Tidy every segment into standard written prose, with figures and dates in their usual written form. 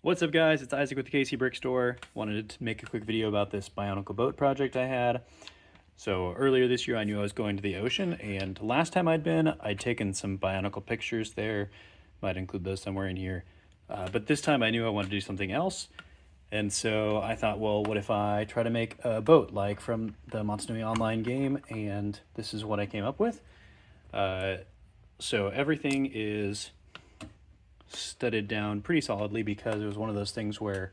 What's up guys, it's Isaac with the KC Brick Store. Wanted to make a quick video about this Bionicle boat project I had. So earlier this year I knew I was going to the ocean, and last time I'd been, I'd taken some Bionicle pictures there. Might include those somewhere in here. But this time I knew I wanted to do something else. And so I thought, well, what if I try to make a boat like from the Mata Nui Online Game, and this is what I came up with. So everything is studded down pretty solidly because it was one of those things where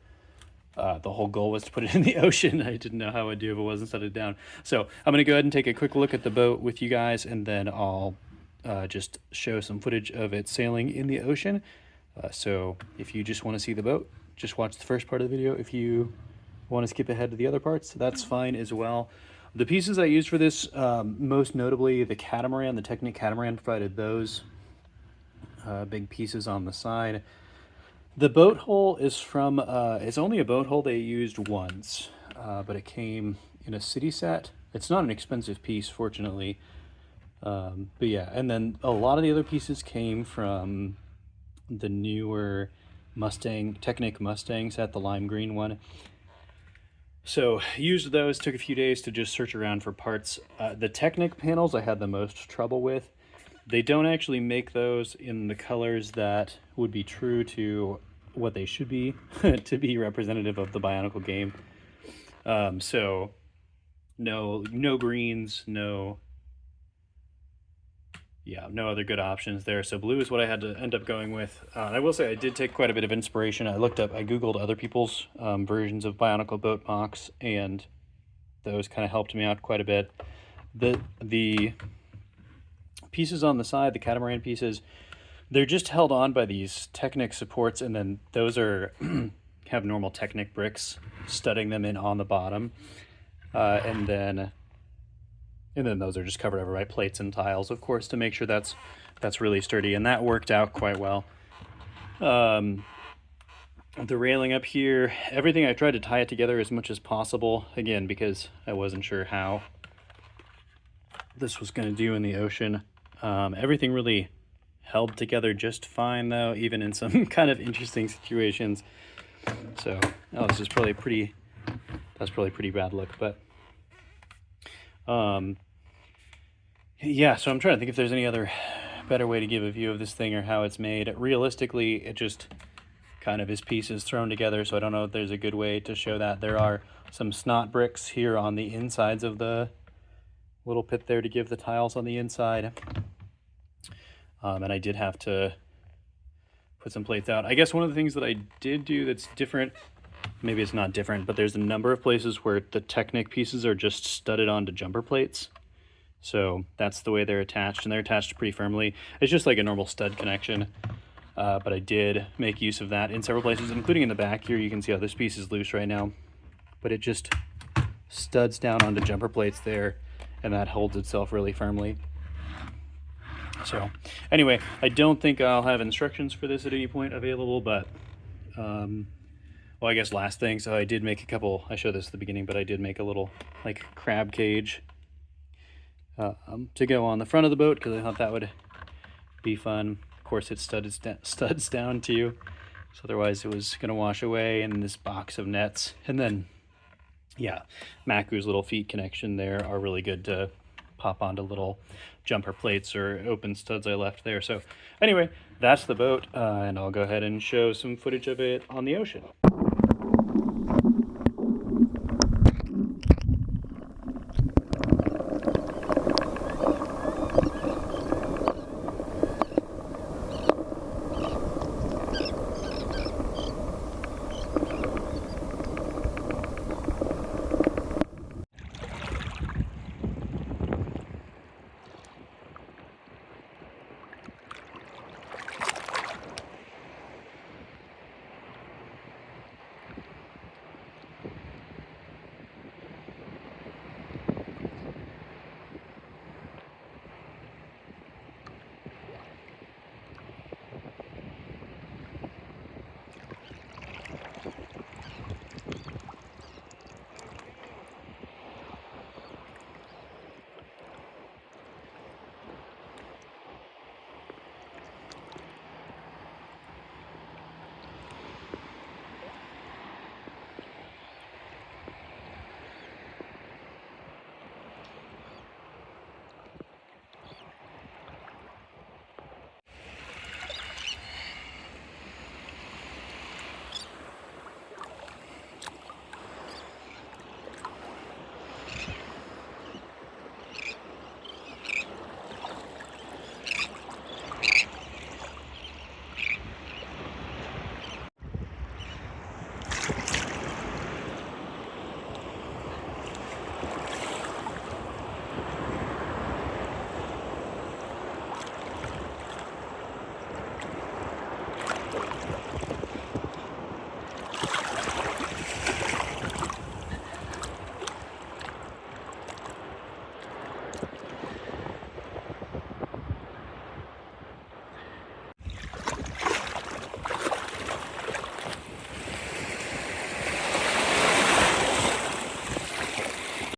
the whole goal was to put it in the ocean. I didn't know how I'd do if it wasn't studded down. So I'm going to go ahead and take a quick look at the boat with you guys, and then I'll just show some footage of it sailing in the ocean. So if you just want to see the boat, just watch the first part of the video. If you want to skip ahead to the other parts, that's fine as well. The pieces I used for this, most notably the catamaran, the Technic catamaran, provided those big pieces on the side. The boat hull is from, it's only a boat hull they used once, but it came in a city set. It's not an expensive piece, fortunately. But yeah, and then a lot of the other pieces came from the newer Mustang, Technic Mustang set, the lime green one. So used those, took a few days to just search around for parts. The Technic panels I had the most trouble with. They don't actually make those in the colors that would be true to what they should be to be representative of the Bionicle game. So no greens, no other good options there. So blue is what I had to end up going with. I will say I did take quite a bit of inspiration. I Googled other people's versions of Bionicle boat MOCs, and those kind of helped me out quite a bit. The pieces on the side, the catamaran pieces, they're just held on by these Technic supports, and then those are have normal Technic bricks studding them in on the bottom, and then those are just covered over by plates and tiles, of course, to make sure that's really sturdy, and that worked out quite well. The railing up here, everything, I tried to tie it together as much as possible, again because I wasn't sure how this was going to do in the ocean. Everything really held together just fine, though, even in some kind of interesting situations. So, this is probably pretty, that's probably pretty bad look, but yeah, so I'm trying to think if there's any other better way to give a view of this thing or how it's made. Realistically, it just kind of is pieces thrown together, so I don't know if there's a good way to show that. There are some snot bricks here on the insides of the little pit there to give the tiles on the inside. And I did have to put some plates out. I guess one of the things that I did do that's different, maybe it's not different, but there's a number of places where the Technic pieces are just studded onto jumper plates. So that's the way they're attached, and they're attached pretty firmly. It's just like a normal stud connection, but I did make use of that in several places, including in the back here. You can see how this piece is loose right now, but it just studs down onto jumper plates there, and that holds itself really firmly. So anyway, I don't think I'll have instructions for this at any point available, but well, I guess last thing, so I did make a couple, I showed this at the beginning, but I did make a little like crab cage to go on the front of the boat because I thought that would be fun. Of course, it studs down too, so otherwise it was going to wash away, and this box of nets. And then yeah, Maku's little feet connection there are really good to pop onto little jumper plates or open studs I left there. So anyway, that's the boat, and I'll go ahead and show some footage of it on the ocean.